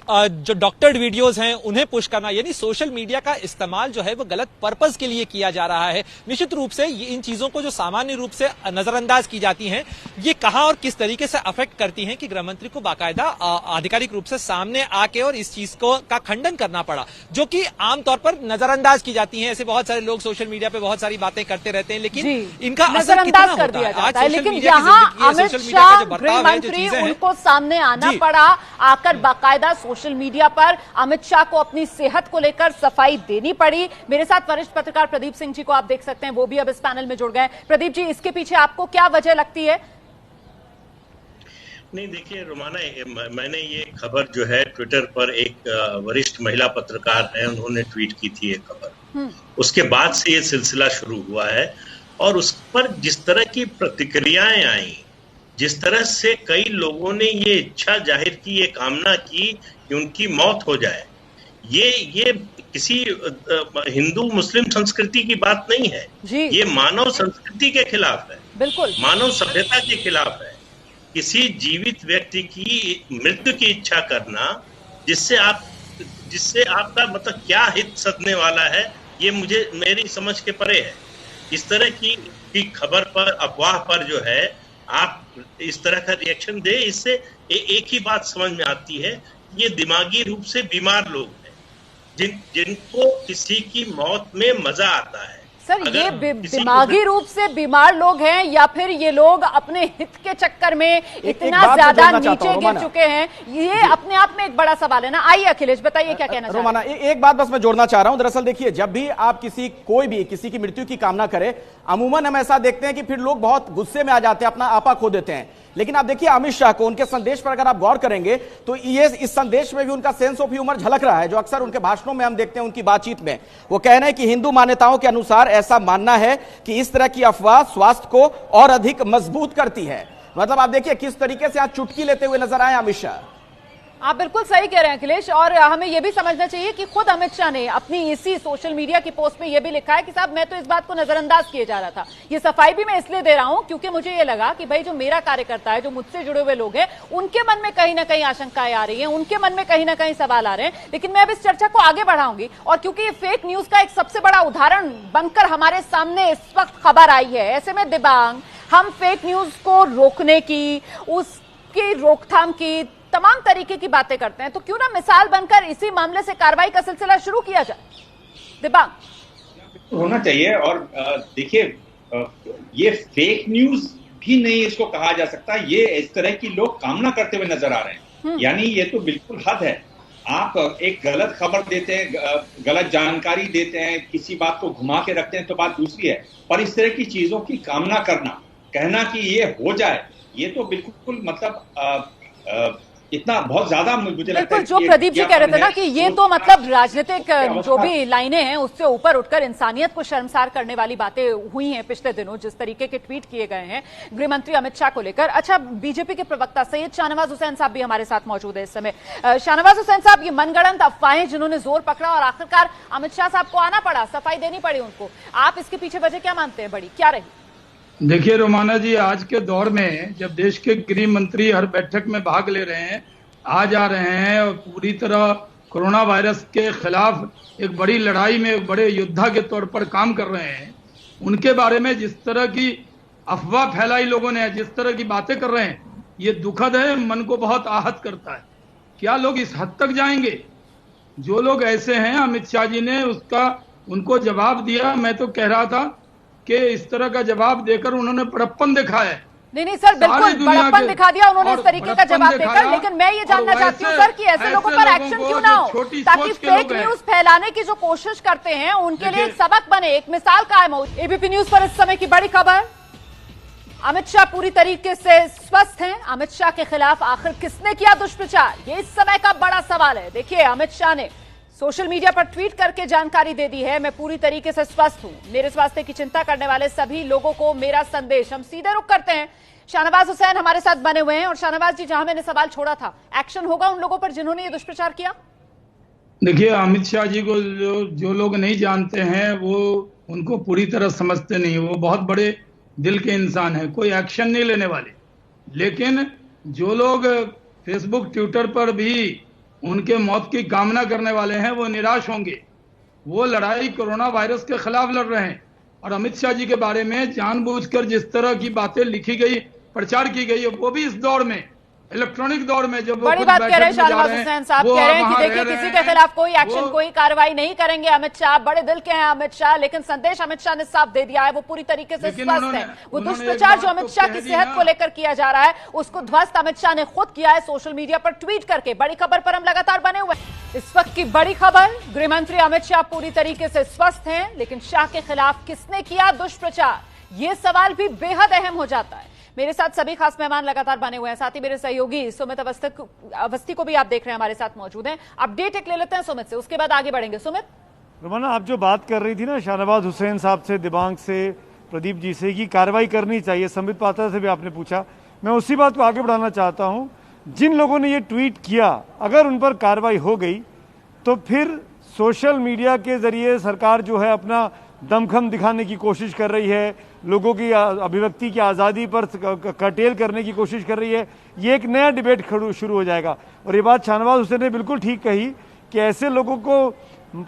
जो डॉक्टर्ड वीडियोस हैं उन्हें पुश करना, यानी सोशल मीडिया का इस्तेमाल जो है वो गलत पर्पस के लिए किया जा रहा है। निश्चित रूप से ये इन चीजों को जो सामान्य रूप से नजरअंदाज की जाती हैं, ये कहां और किस तरीके से अफेक्ट करती हैं कि गृह मंत्री को बाकायदा आधिकारिक रूप से सामने आके और इस चीज को का खंडन करना पड़ा, जो कि आमतौर पर नजरअंदाज की जाती है। ऐसे बहुत सारे लोग सोशल मीडिया पे बहुत सारी बातें करते रहते हैं, लेकिन इनका असर कितना होता है? आज सोशल मीडिया की जिंदगी है, सोशल मीडिया का जो बर्ताव है, जो चीजें हैं, उनको सामने आना पड़ा, आकर बाकायदा सोशल मीडिया पर अमित शाह को अपनी सेहत को लेकर सफाई देनी पड़ी। मेरे साथ वरिष्ठ पत्रकार प्रदीप सिंह जी को आप देख सकते हैं, वो भी अब इस पैनल में जुड़ गए। प्रदीप जी, इसके पीछे आपको क्या वजह लगती है? नहीं देखिए रोमाना, मैंने ये खबर जो है ट्विटर पर एक वरिष्ठ महिला पत्रकार है, उन्होंने ट्वीट की थी एक खबर, उसके बाद से ये सिलसिला शुरू हुआ है। और उस पर जिस तरह की प्रतिक्रियाएं आई, जिस तरह से कई लोगों ने ये इच्छा जाहिर की, ये कामना की कि उनकी मौत हो जाए, ये किसी हिंदू मुस्लिम संस्कृति की बात नहीं है जी। ये मानव संस्कृति के खिलाफ है, बिल्कुल मानव सभ्यता के खिलाफ है। किसी जीवित व्यक्ति की मृत्यु की इच्छा करना, जिससे आपका मतलब क्या हित सधने वाला है, ये मेरी समझ के परे है। इस तरह की खबर पर, अफवाह पर जो है आप इस तरह का रिएक्शन दे, इससे एक ही बात समझ में आती है, ये दिमागी रूप से बीमार लोग हैं, जिनको किसी की मौत में मजा आता है। सर, ये दिमागी रूप से बीमार लोग हैं या फिर ये लोग अपने हित के चक्कर में इतना ज्यादा नीचे गिर चुके हैं? ये अपने आप में एक बड़ा सवाल है ना। आइए अखिलेश, बताइए क्या कहना चाह रहे हैं। एक बात बस मैं जोड़ना चाह रहा हूं। दरअसल देखिए, जब भी आप कोई भी किसी की मृत्यु की कामना करे, अमूमन हम ऐसा देखते हैं कि फिर लोग बहुत गुस्से में आ जाते हैं, अपना आपा खो देते हैं। लेकिन आप देखिए अमित शाह को, उनके संदेश पर अगर आप गौर करेंगे तो ये इस संदेश में भी उनका सेंस ऑफ ह्यूमर झलक रहा है, जो अक्सर उनके भाषणों में हम देखते हैं, उनकी बातचीत में। वो कह रहे हैं कि हिंदू मान्यताओं के अनुसार ऐसा मानना है कि इस तरह की अफवाह स्वास्थ्य को और अधिक मजबूत करती है। मतलब आप देखिए किस तरीके से आज चुटकी लेते हुए नजर आए अमित शाह। आप बिल्कुल सही कह रहे हैं अखिलेश, और हमें यह भी समझना चाहिए कि खुद अमित शाह ने अपनी इसी सोशल मीडिया की पोस्ट में यह भी लिखा है कि साहब मैं तो इस बात को नजरअंदाज किए जा रहा था। ये सफाई भी मैं इसलिए दे रहा हूं क्योंकि मुझे ये लगा कि भाई जो मेरा कार्यकर्ता है, जो मुझसे जुड़े हुए लोग हैं, उनके मन में कहीं ना कहीं आशंकाएं आ रही हैं, उनके मन में कहीं ना कहीं सवाल आ रहे हैं। लेकिन मैं अब इस चर्चा को आगे बढ़ाऊंगी, और क्योंकि ये फेक न्यूज का एक सबसे बड़ा उदाहरण बनकर हमारे सामने इस वक्त खबर आई है, ऐसे में दिबांग, हम फेक न्यूज को रोकने की, उसकी रोकथाम की तमाम तरीके की बातें करते हैं, तो क्यों ना मिसाल बनकर इसी मामले से कार्रवाई का सिलसिला शुरू किया जाए। दिबांग, होना चाहिए। और देखिए, ये फेक न्यूज भी नहीं इसको कहा जा सकता, ये इस तरह की लोग कामना करते हुए नजर आ रहे हैं। यानी ये तो बिल्कुल हद है। आप एक गलत खबर देते हैं, गलत जानकारी देते हैं, किसी बात को घुमा के रखते हैं तो बात दूसरी है, पर इस तरह की चीजों की कामना करना, कहना कि ये हो जाए, ये तो बिल्कुल मतलब इतना बहुत ज्यादा मुझे लगता है। जो प्रदीप जी कह रहे थे ना कि ये तो मतलब राजनीतिक जो भी लाइनें हैं उससे ऊपर उठकर इंसानियत को शर्मसार करने वाली बातें हुई हैं पिछले दिनों, जिस तरीके के ट्वीट किए गए हैं गृह मंत्री अमित शाह को लेकर। अच्छा, बीजेपी के प्रवक्ता सैयद शाहनवाज हुसैन साहब भी हमारे साथ मौजूद है इस समय। शाहनवाज हुसैन साहब, ये मनगढ़ंत अफवाहें जिन्होंने जोर पकड़ा और आखिरकार अमित शाह साहब को आना पड़ा, सफाई देनी पड़ी उनको, आप इसके पीछे वजह क्या मानते हैं? बड़ी क्या रही? देखिए रोमाना जी, आज के दौर में जब देश के गृह मंत्री हर बैठक में भाग ले रहे हैं, आ जा रहे हैं और पूरी तरह कोरोना वायरस के खिलाफ एक बड़ी लड़ाई में एक बड़े योद्धा के तौर पर काम कर रहे हैं, उनके बारे में जिस तरह की अफवाह फैलाई लोगों ने, जिस तरह की बातें कर रहे हैं, ये दुखद है, मन को बहुत आहत करता है। क्या लोग इस हद तक जाएंगे? जो लोग ऐसे हैं, अमित शाह जी ने उनको जवाब दिया। मैं तो कह रहा था कि इस तरह का जवाब देकर उन्होंने बड़प्पन दिखाया है। नहीं सर, बिल्कुल बड़प्पन दिखा दिया उन्होंने इस तरीके का जवाब देकर। लेकिन मैं ये जानना चाहती हूँ सर कि ऐसे लोगों पर एक्शन क्यों ना हो, ताकि फेक न्यूज फैलाने की जो कोशिश करते हैं उनके लिए एक सबक बने, एक मिसाल कायम हो। एबीपी न्यूज पर इस समय की बड़ी खबर, अमित शाह पूरी तरीके से स्वस्थ हैं। अमित शाह के खिलाफ आखिर किसने किया दुष्प्रचार, ये इस समय का बड़ा सवाल है। देखिए, अमित शाह ने सोशल मीडिया पर ट्वीट करके जानकारी दे दी है, मैं पूरी तरीके से स्वस्थ हूं, मेरे स्वास्थ्य की चिंता करने वाले सभी लोगों को मेरा संदेश। हम सीधे रुख करते हैं, शाहनवाज हुसैन हमारे साथ बने हुए हैं। और शाहनवाज जी, जहां मैंने सवाल छोड़ा था, एक्शन होगा उन लोगों पर जिन्होंने ये दुष्प्रचार किया? देखिए, अमित शाह जी को जो लोग नहीं जानते हैं वो उनको पूरी तरह समझते नहीं। वो बहुत बड़े दिल के इंसान है, कोई एक्शन नहीं लेने वाले। लेकिन जो लोग फेसबुक ट्विटर पर भी उनके मौत की कामना करने वाले हैं, वो निराश होंगे। वो लड़ाई कोरोना वायरस के खिलाफ लड़ रहे हैं। और अमित शाह जी के बारे में जानबूझकर जिस तरह की बातें लिखी गई, प्रचार की गई है, वो भी इस दौर में, इलेक्ट्रॉनिक दौर में, जब बड़ी बात कह रहे हैं शाहनवाज हुसैन साहब, कह रहे हैं कि देखिए किसी के खिलाफ कोई एक्शन, कोई कार्रवाई नहीं करेंगे अमित शाह। बड़े दिल के हैं अमित शाह, लेकिन संदेश अमित शाह ने साफ दे दिया है, वो पूरी तरीके से स्वस्थ है। वो दुष्प्रचार जो अमित शाह की सेहत को लेकर किया जा रहा है, उसको ध्वस्त अमित शाह ने खुद किया है सोशल मीडिया पर ट्वीट करके। बड़ी खबर पर हम लगातार बने हुए हैं। इस वक्त की बड़ी खबर, गृहमंत्री अमित शाह पूरी तरीके से स्वस्थ हैं, लेकिन शाह के खिलाफ किसने किया दुष्प्रचार, ये सवाल भी बेहद अहम हो जाता है। मेरे साथ सभी खास मेहमान लगातार बने हुए हैं, साथ ही मेरे सहयोगी सुमित अवस्थी को भी आप देख रहे हैं हमारे साथ मौजूद हैं। अपडेट एक ले लेते हैं सुमित से, उसके बाद आगे बढ़ेंगे। सुमित, रोमाना, आप जो बात कर रही थी ना शाहनवाज हुसैन साहब से, दिबांग से, प्रदीप जी से, कि कार्रवाई करनी चाहिए, संबित पात्रा से भी आपने पूछा, मैं उसी बात को आगे बढ़ाना चाहता हूं। जिन लोगों ने ये ट्वीट किया, अगर उन पर कार्रवाई हो गई तो फिर सोशल मीडिया के जरिए सरकार जो है अपना दमखम दिखाने की कोशिश कर रही है, लोगों की अभिव्यक्ति की आज़ादी पर कर्टेल करने की कोशिश कर रही है। ये एक नया डिबेट शुरू हो जाएगा। और ये बात शाहनवाज हुसैन ने बिल्कुल ठीक कही कि ऐसे लोगों को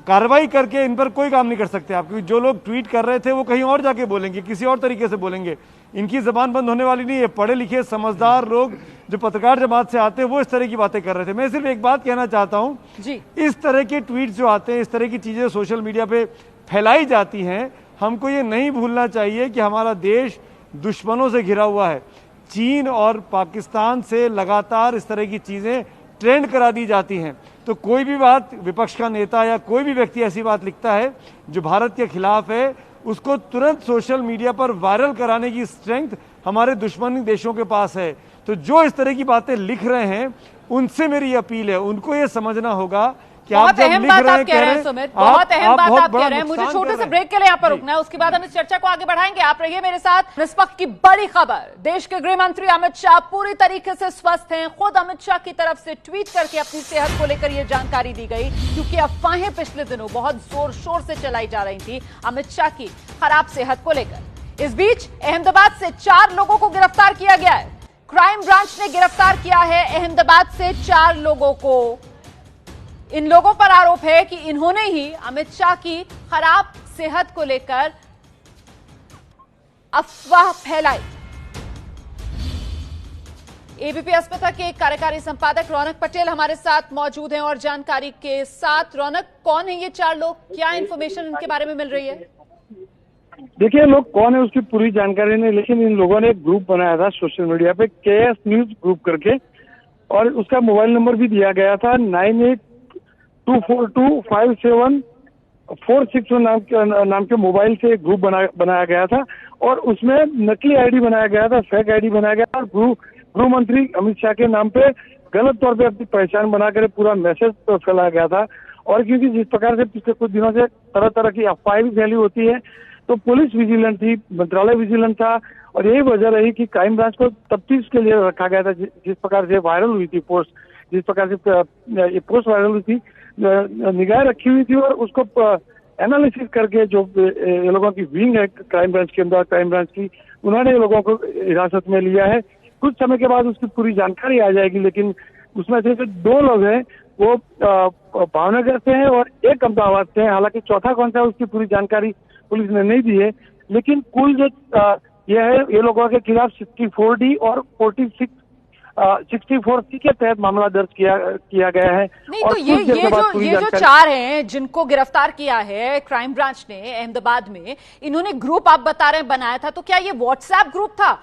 कार्रवाई करके इन पर कोई काम नहीं कर सकते आप, क्योंकि जो लोग ट्वीट कर रहे थे वो कहीं और जाके बोलेंगे, किसी और तरीके से बोलेंगे। इनकी जबान बंद होने वाली नहीं है। पढ़े लिखे समझदार लोग जो पत्रकार जमात से आते हैं वो इस तरह की बातें कर रहे थे। मैं सिर्फ एक बात कहना चाहता हूँ जी, इस तरह के ट्वीट जो आते हैं, इस तरह की चीजें सोशल मीडिया पे फैलाई जाती हैं, हमको ये नहीं भूलना चाहिए कि हमारा देश दुश्मनों से घिरा हुआ है। चीन और पाकिस्तान से लगातार इस तरह की चीजें ट्रेंड करा दी जाती हैं। तो कोई भी बात विपक्ष का नेता या कोई भी व्यक्ति ऐसी बात लिखता है जो भारत के खिलाफ है, उसको तुरंत सोशल मीडिया पर वायरल कराने की स्ट्रेंथ हमारे दुश्मनी देशों के पास है। तो जो इस तरह की बातें लिख रहे हैं, उनसे मेरी अपील है, उनको ये समझना होगा कि बहुत अहम बात आप कह रहे हैं सुमित, बहुत अहम बात आप कह रहे हैं। मुझे छोटे से ब्रेक के लिए यहाँ पर रुकना है, उसके बाद हम इस चर्चा को आगे बढ़ाएंगे। आप रहिए मेरे साथ। इस वक्त की बड़ी खबर, देश के गृह मंत्री अमित शाह पूरी तरीके से स्वस्थ हैं। खुद अमित शाह की तरफ से ट्वीट करके अपनी सेहत को लेकर यह जानकारी दी गई, क्योंकि अफवाहें पिछले दिनों बहुत जोर शोर से चलाई जा रही थी अमित शाह की खराब सेहत को लेकर। इस बीच अहमदाबाद से 4 लोगों को गिरफ्तार किया गया है। क्राइम ब्रांच ने गिरफ्तार किया है अहमदाबाद से 4 लोगों को। इन लोगों पर आरोप है कि इन्होंने ही अमित शाह की खराब सेहत को लेकर अफवाह फैलाई। एबीपी अस्मिता के कार्यकारी संपादक रौनक पटेल हमारे साथ मौजूद हैं और जानकारी के साथ। रौनक, कौन है ये 4 लोग, क्या इंफॉर्मेशन इनके बारे में मिल रही है? देखिए, लोग कौन है उसकी पूरी जानकारी नहीं, लेकिन इन लोगों ने एक ग्रुप बनाया था सोशल मीडिया पे, केएस न्यूज ग्रुप करके, और उसका मोबाइल नंबर भी दिया गया था 9824257461 नाम के मोबाइल से एक ग्रुप बनाया गया था। और उसमें नकली आईडी बनाया गया था, फेक आईडी बनाया गया था। गृह मंत्री अमित शाह के नाम पे गलत तौर पे अपनी पहचान बनाकर पूरा मैसेज फैलाया गया था। और क्योंकि जिस प्रकार से पिछले कुछ दिनों से तरह तरह की अफवाहें भी फैली होती है, तो पुलिस विजिलेंट थी, मंत्रालय विजिलेंट था, और यही वजह रही कि क्राइम ब्रांच को तफ्तीश के लिए रखा गया था। जिस प्रकार से वायरल हुई थी पोस्ट, जिस प्रकार से ये पोस्ट वायरल हुई थी, निगाह रखी हुई थी और उसको एनालिसिस करके जो ये लोगों की विंग है क्राइम ब्रांच के अंदर, क्राइम ब्रांच की, उन्होंने ये लोगों को हिरासत में लिया है। कुछ समय के बाद उसकी पूरी जानकारी आ जाएगी, लेकिन उसमें से 2 लोग हैं वो भावनगर से हैं और एक अहमदाबाद से हैं। हालांकि चौथा कौन सा है उसकी पूरी जानकारी पुलिस ने नहीं दी है, लेकिन कुल जो ये लोगों के खिलाफ 64D और 64C के तहत मामला दर्ज किया गया है। नहीं तो ये जो 4 हैं जिनको गिरफ्तार किया है क्राइम ब्रांच ने अहमदाबाद में, इन्होंने ग्रुप आप बता रहे हैं बनाया था, तो क्या ये व्हाट्सएप ग्रुप था?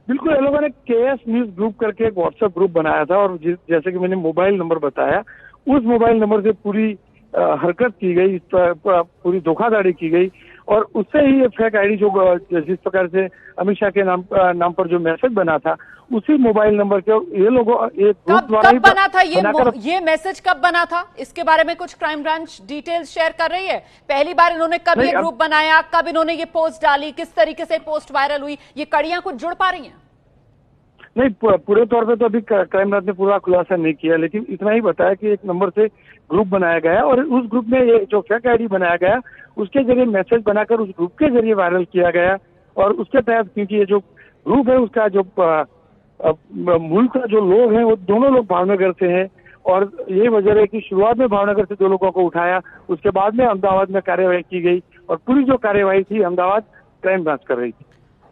बिल्कुल, ये लोगों ने KS न्यूज ग्रुप करके एक व्हाट्सएप ग्रुप बनाया था और जैसे कि मैंने मोबाइल नंबर बताया, उस मोबाइल नंबर से पूरी हरकत की गई, पूरी धोखाधड़ी की गई और उससे ही ये फेक आईडी जो जिस प्रकार से अमित शाह के नाम पर जो मैसेज बना था, उसी मोबाइल नंबर के ये लोगों एक ग्रुप द्वारा कब बना था ये मैसेज कब बना था? इसके बारे में कुछ क्राइम ब्रांच डिटेल्स शेयर कर रही है? पहली बार इन्होंने कब ये ग्रुप बनाया, कब इन्होंने ये पोस्ट डाली, किस तरीके से पोस्ट वायरल हुई, ये कड़ियां कुछ जुड़ पा रही हैं? नहीं, पूरे तौर पे तो अभी क्राइम ब्रांच ने पूरा खुलासा नहीं किया, लेकिन इतना ही बताया कि एक नंबर से ग्रुप बनाया गया और उस ग्रुप में ये जो फेक आईडी बनाया गया उसके जरिए मैसेज बनाकर उस ग्रुप के जरिए वायरल किया गया और उसके तहत, क्योंकि ये जो ग्रुप है उसका जो मूल का जो लोग हैं वो दोनों लोग भावनगर से हैं और ये वजह है कि शुरुआत में भावनगर से 2 लोगों को उठाया, उसके बाद में अहमदाबाद में कार्यवाही की गई और पूरी जो कार्यवाही थी अहमदाबाद क्राइम ब्रांच कर रही थी।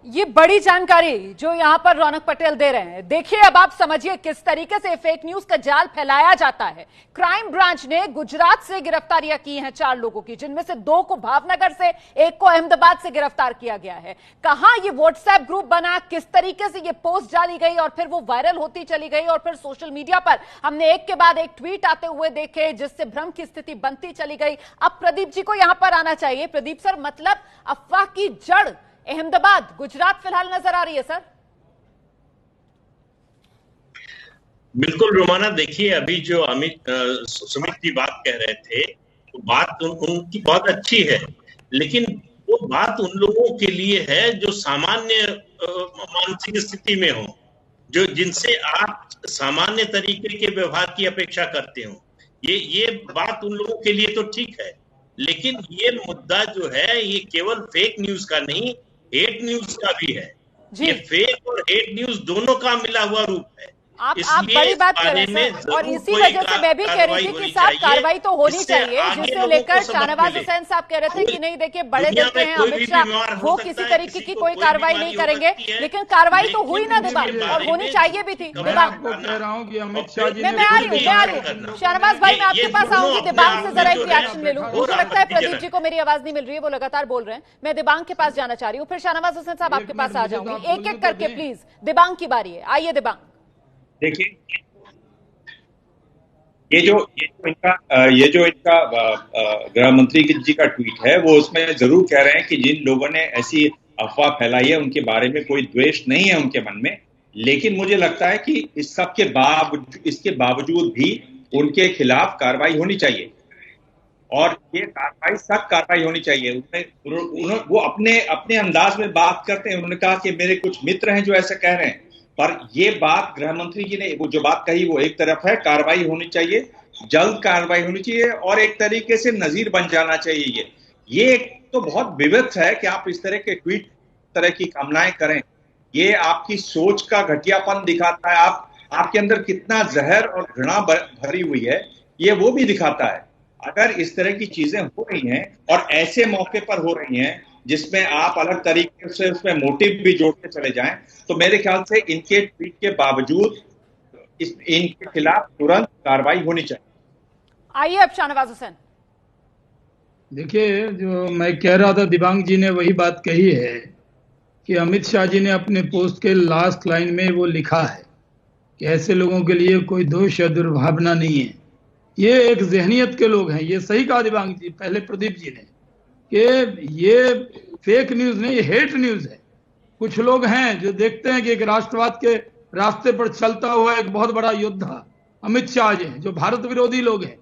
ये बड़ी जानकारी जो यहाँ पर रौनक पटेल दे रहे हैं। देखिए, अब आप समझिए किस तरीके से फेक न्यूज का जाल फैलाया जाता है। क्राइम ब्रांच ने गुजरात से गिरफ्तारियां की हैं 4 लोगों की, जिनमें से 2 को भावनगर से, 1 को अहमदाबाद से गिरफ्तार किया गया है। कहां ये व्हाट्सएप ग्रुप बना, किस तरीके से ये पोस्ट डाली गई और फिर वो वायरल होती चली गई और फिर सोशल मीडिया पर हमने एक के बाद एक ट्वीट आते हुए देखे जिससे भ्रम की स्थिति बनती चली गई। अब प्रदीप जी को यहां पर आना चाहिए। प्रदीप सर, मतलब अफवाह की जड़ अहमदाबाद, गुजरात फिलहाल नजर आ रही है सर। बिल्कुल रोमाना, देखिए अभी जो सुमित जी बात कह रहे थे, तो बात उनकी बहुत अच्छी है, लेकिन वो बात उन लोगों के लिए है जो सामान्य मानसिक स्थिति में हो, जो जिनसे आप सामान्य तरीके के व्यवहार की अपेक्षा करते हो। ये बात उन लोगों के लिए तो ठीक है, लेकिन ये मुद्दा जो है ये केवल फेक न्यूज का नहीं, हेट न्यूज का भी है। ये फेक और हेट न्यूज दोनों का मिला हुआ रूप है। आप बड़ी बात कर रहे हैं सर, और इसी वजह से मैं भी कह रही थी कि साहब कार्रवाई तो होनी चाहिए, जिससे लेकर शाहनवाज हुसैन साहब कह रहे थे कि नहीं देखिए बड़े दिल के हैं अमित शाह, वो किसी तरीके की कोई कार्रवाई नहीं करेंगे, लेकिन कार्रवाई तो हुई ना दिबांग, और होनी चाहिए भी थी। दिबांग, मैं आ रही हूँ शाहनवाज भाई, मैं आपके पास आऊंगी। दिबांग से जरा एक रिएक्शन ले लूं। मुझे लगता है प्रदीप जी को मेरी आवाज नहीं मिल रही है, वो लगातार बोल रहे हैं। मैं दिबांग के पास जाना चाह रही हूँ, फिर शाहनवाज हुसैन साहब आपके पास आ जाऊंगी। एक एक करके प्लीज, दिबांग की बारी है। आइए दिबांग। देखिए, ये जो इनका गृह मंत्री जी का ट्वीट है, वो उसमें जरूर कह रहे हैं कि जिन लोगों ने ऐसी अफवाह फैलाई है उनके बारे में कोई द्वेष नहीं है उनके मन में, लेकिन मुझे लगता है कि इसके बावजूद भी उनके खिलाफ कार्रवाई होनी चाहिए और ये कार्रवाई सख्त कार्रवाई होनी चाहिए। वो अपने अंदाज में बात करते हैं। उन्होंने कहा कि मेरे कुछ मित्र हैं जो ऐसा कह रहे हैं, पर ये बात गृह मंत्री जी ने वो जो बात कही वो एक तरफ है, कार्रवाई होनी चाहिए, जल्द कार्रवाई होनी चाहिए और एक तरीके से नजीर बन जाना चाहिए। ये तो बहुत विविध है कि आप इस तरह के ट्वीट, तरह की कामनाएं करें। ये आपकी सोच का घटियापन दिखाता है, आपके अंदर कितना जहर और घृणा भरी हुई है, ये वो भी दिखाता है। अगर इस तरह की चीजें हो रही हैं और ऐसे मौके पर हो रही हैं जिसमें आप अलग तरीके से उसमें मोटिव भी जोड़ते चले जाएं, तो मेरे ख्याल से इनके ट्वीट के बावजूद इनके खिलाफ तुरंत कार्रवाई होनी चाहिए। आइए अब शाहनवाज हुसैन। देखिए, जो मैं कह रहा था, दिबांग जी ने वही बात कही है कि अमित शाह जी ने अपने पोस्ट के लास्ट लाइन में वो लिखा है कि ऐसे लोगों के लिए कोई दोष या दुर्भावना नहीं है। ये एक जहनियत के लोग हैं। ये सही कहा दिबांग जी, पहले प्रदीप जी ने, कि ये फेक न्यूज नहीं, ये हेट न्यूज है। कुछ लोग हैं जो देखते हैं कि एक राष्ट्रवाद के रास्ते पर चलता हुआ एक बहुत बड़ा योद्धा अमित शाह जी हैं, जो भारत विरोधी लोग हैं,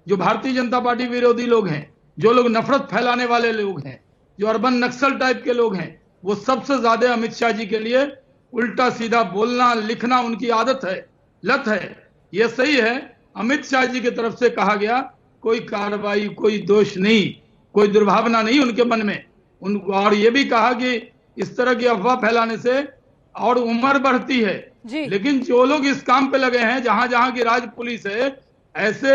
जो भारतीय जनता पार्टी विरोधी लोग हैं, जो लोग नफरत फैलाने वाले लोग हैं, जो अर्बन नक्सल टाइप के लोग हैं, वो सबसे ज्यादा अमित शाह जी के लिए उल्टा सीधा बोलना, लिखना उनकी आदत है, लत है। ये सही है, अमित शाह जी की तरफ से कहा गया कोई कार्रवाई, कोई दोष नहीं, कोई दुर्भावना नहीं उनके मन में। और ये भी कहा कि इस तरह की अफवाह फैलाने से और उम्र बढ़ती है। लेकिन जो लोग इस काम पे लगे हैं, जहां जहां की राज्य पुलिस है, ऐसे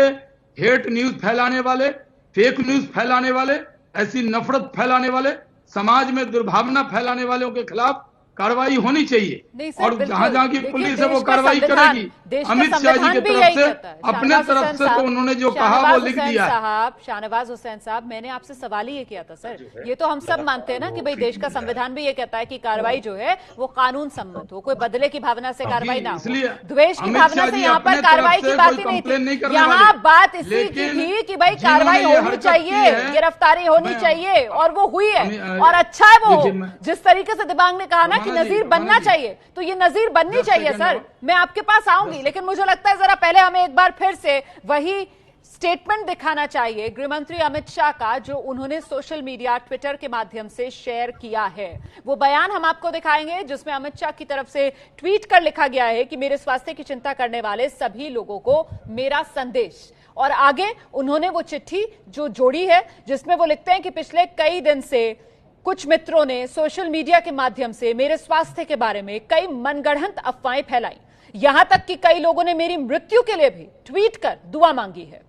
हेट न्यूज फैलाने वाले, फेक न्यूज फैलाने वाले, ऐसी नफरत फैलाने वाले, समाज में दुर्भावना फैलाने वालों के खिलाफ कार्रवाई होनी चाहिए। और जहां जहां की पुलिस है वो कार्रवाई करेगी। अमित शाह जी की तरफ से, अपने तरफ से तो उन्होंने जो कहा वो लिख दिया है। शाहनवाज हुसैन साहब, मैंने आपसे सवाल ही ये किया था सर, ये तो हम सब मानते हैं ना कि भाई देश का संविधान भी ये कहता है कि कार्रवाई जो है वो कानून सम्मत हो, कोई बदले की भावना से कार्रवाई ना हो, द्वेष की भावना से यहाँ पर कार्रवाई की बात ही नहीं थी। यहाँ बात इसी की थी कि भाई कार्रवाई होनी चाहिए, गिरफ्तारी होनी चाहिए, और वो हुई है। और अच्छा है वो, जिस तरीके से दिबांग ने कहा ना कि नजीर बनना चाहिए, तो ये नजीर बननी चाहिए सर। मैं आपके पास आऊंगी, लेकिन मुझे लगता है जरा पहले हमें एक बार फिर से वही स्टेटमेंट दिखाना चाहिए गृहमंत्री अमित शाह का, जो उन्होंने सोशल मीडिया ट्विटर के माध्यम से शेयर किया है। वो बयान हम आपको दिखाएंगे जिसमें अमित शाह की तरफ से ट्वीट कर लिखा गया है कि मेरे स्वास्थ्य की चिंता करने वाले सभी लोगों को मेरा संदेश। और आगे उन्होंने वो चिट्ठी जो जोड़ी है जिसमें वो लिखते हैं कि पिछले कई दिन से कुछ मित्रों ने सोशल मीडिया के माध्यम से मेरे स्वास्थ्य के बारे में कई मनगढ़ंत अफवाहें फैलाई, यहां तक कि कई लोगों ने मेरी मृत्यु के लिए भी ट्वीट कर दुआ मांगी है।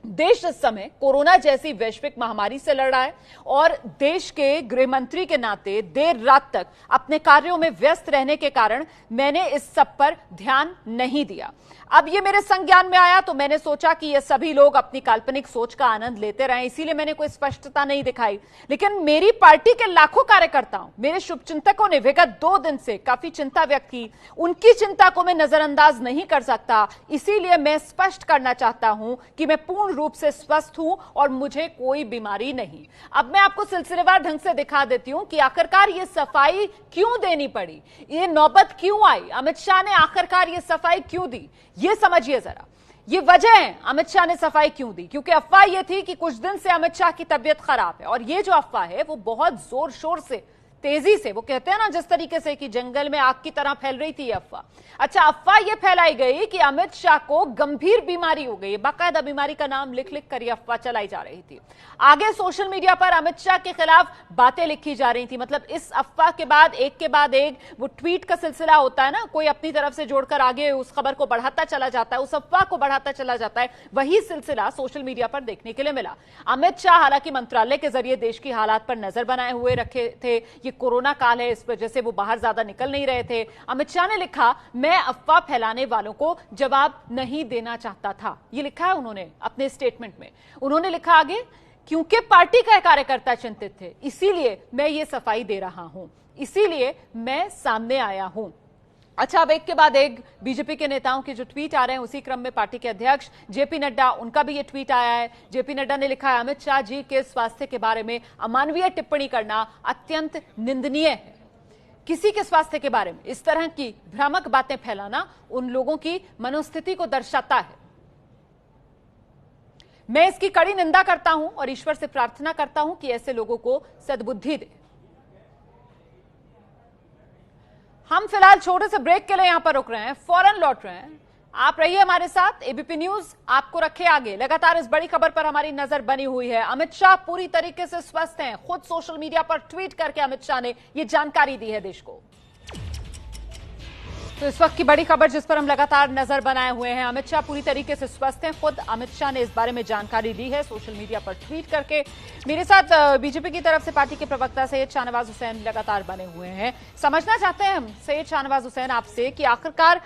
देश इस समय कोरोना जैसी वैश्विक महामारी से लड़ रहा है और देश के गृह मंत्री के नाते देर रात तक अपने कार्यों में व्यस्त रहने के कारण मैंने इस सब पर ध्यान नहीं दिया। अब ये मेरे संज्ञान में आया तो मैंने सोचा कि ये सभी लोग अपनी काल्पनिक सोच का आनंद लेते रहें, इसीलिए मैंने कोई स्पष्टता नहीं दिखाई। लेकिन मेरी पार्टी के लाखों कार्यकर्ताओं, मेरे शुभचिंतकों ने विगत 2 दिन से काफी चिंता व्यक्त की। उनकी चिंता को मैं नजरअंदाज नहीं कर सकता, इसीलिए मैं स्पष्ट करना चाहता हूं कि मैं पूर्ण रूप से स्वस्थ हूं और मुझे कोई बीमारी नहीं। अब मैं आपको सिलसिलेवार ढंग से दिखा देती हूं कि आखिरकार ये सफाई क्यों देनी पड़ी, ये नौबत क्यों आई, अमित शाह ने आखिरकार ये सफाई क्यों दी, ये समझिए जरा। ये वजह है अमित शाह ने सफाई क्यों दी, क्योंकि अफवाह ये थी कि कुछ दिन से अमित शाह की तबीयत खराब है। और ये जो अफवाह है वो बहुत जोर शोर से, तेजी से, वो कहते हैं ना जिस तरीके से कि जंगल में आग की तरह फैल रही थी ये अफवाह। अच्छा, अफवाह ये फैलाई गई कि अमित शाह को गंभीर बीमारी हो गई, बाकायदा बीमारी का नाम लिख लिख कर ये अफवाह चलाई जा रही थी। आगे सोशल मीडिया पर अमित शाह के खिलाफ बातें लिखी जा रही थी। मतलब इस अफवाह के बाद एक वो ट्वीट का सिलसिला होता है ना, कोई अपनी तरफ से जोड़कर आगे उस खबर को बढ़ाता चला जाता है, उस अफवाह को बढ़ाता चला जाता है। वही सिलसिला सोशल मीडिया पर देखने के लिए मिला। अमित शाह हालांकि मंत्रालय के जरिए देश की हालात पर नजर बनाए हुए रखे थे। ये कोरोना काल है, इस वजह से वो बाहर ज्यादा निकल नहीं रहे थे। अमित शाह ने लिखा, मैं अफवाह फैलाने वालों को जवाब नहीं देना चाहता था। ये लिखा है उन्होंने अपने स्टेटमेंट में। उन्होंने लिखा आगे, क्योंकि पार्टी का कार्यकर्ता चिंतित थे, इसीलिए मैं ये सफाई दे रहा हूं, इसीलिए मैं सामने आया हूं। अच्छा, अब एक के बाद एक बीजेपी के नेताओं के जो ट्वीट आ रहे हैं, उसी क्रम में पार्टी के अध्यक्ष जेपी नड्डा, उनका भी ये ट्वीट आया है। जेपी नड्डा ने लिखा है, अमित शाह जी के स्वास्थ्य के बारे में अमानवीय टिप्पणी करना अत्यंत निंदनीय है। किसी के स्वास्थ्य के बारे में इस तरह की भ्रामक बातें फैलाना उन लोगों की मनोस्थिति को दर्शाता है। मैं इसकी कड़ी निंदा करता हूं और ईश्वर से प्रार्थना करता हूं कि ऐसे लोगों को सद्बुद्धि दे। हम फिलहाल छोटे से ब्रेक के लिए यहां पर रुक रहे हैं, फौरन लौट रहे हैं। आप रहिए हमारे साथ, एबीपी न्यूज आपको रखे आगे। लगातार इस बड़ी खबर पर हमारी नजर बनी हुई है। अमित शाह पूरी तरीके से स्वस्थ हैं। खुद सोशल मीडिया पर ट्वीट करके अमित शाह ने यह जानकारी दी है देश को। तो इस वक्त की बड़ी खबर जिस पर हम लगातार नजर बनाए हुए हैं, अमित शाह पूरी तरीके से स्वस्थ हैं। खुद अमित शाह ने इस बारे में जानकारी दी है सोशल मीडिया पर ट्वीट करके। मेरे साथ बीजेपी की तरफ से पार्टी के प्रवक्ता सैयद शाहनवाज हुसैन लगातार बने हुए हैं। समझना चाहते हैं हम सैयद शाहनवाज हुसैन आपसे कि आखिरकार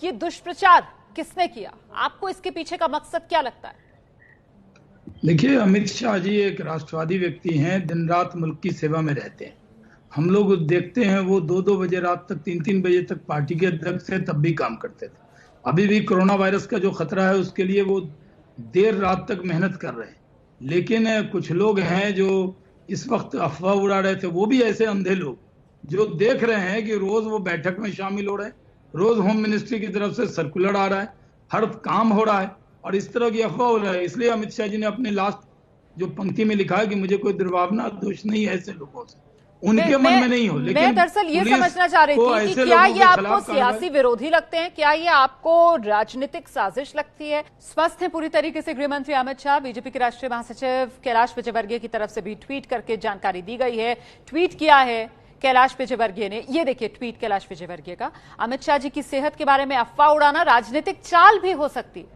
ये दुष्प्रचार किसने किया, आपको इसके पीछे का मकसद क्या लगता है? देखिए, अमित शाह जी एक राष्ट्रवादी व्यक्ति हैं, दिन रात मुल्क की सेवा में रहते हैं। हम लोग देखते हैं वो 2-2 बजे रात तक, 3-3 बजे तक पार्टी के अध्यक्ष थे, तब भी काम करते थे। अभी भी कोरोना वायरस का जो खतरा है उसके लिए वो देर रात तक मेहनत कर रहे हैं। लेकिन कुछ लोग हैं जो इस वक्त अफवाह उड़ा रहे थे, वो भी ऐसे अंधे लोग जो देख रहे हैं कि रोज वो बैठक में शामिल हो रहे हैं, रोज होम मिनिस्ट्री की तरफ से सर्कुलर आ रहा है, हर काम हो रहा है और इस तरह की अफवाह हो रहा है। इसलिए अमित शाह जी ने अपने लास्ट जो पंक्ति में लिखा है कि मुझे कोई दुर्भावना दोष नहीं है ऐसे लोगों से। उनके मन में नहीं हो। लेकिन मैं दरअसल ये समझना चाह रही थी कि क्या ये आपको सियासी विरोधी लगते हैं, क्या ये आपको राजनीतिक साजिश लगती है? स्वस्थ है पूरी तरीके से गृह मंत्री अमित शाह। बीजेपी के राष्ट्रीय महासचिव कैलाश विजयवर्गीय की तरफ से भी ट्वीट करके जानकारी दी गई है। ट्वीट किया है कैलाश विजयवर्गीय ने, ये देखिए ट्वीट कैलाश विजयवर्गीय का। अमित शाह जी की सेहत के बारे में अफवाह उड़ाना राजनीतिक चाल भी हो सकती है,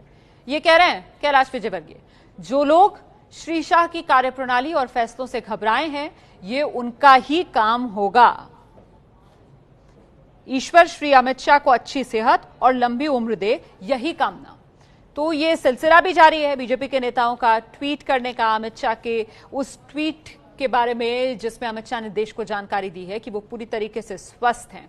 ये कह रहे हैं कैलाश विजयवर्गीय। जो लोग श्री शाह की कार्यप्रणाली और फैसलों से घबराए हैं, ये उनका ही काम होगा। ईश्वर श्री अमित शाह को अच्छी सेहत और लंबी उम्र दे, यही कामना। तो ये सिलसिला भी जारी है बीजेपी के नेताओं का ट्वीट करने का। अमित शाह के उस ट्वीट के बारे में जिसमें अमित शाह ने देश को जानकारी दी है कि वो पूरी तरीके से स्वस्थ हैं।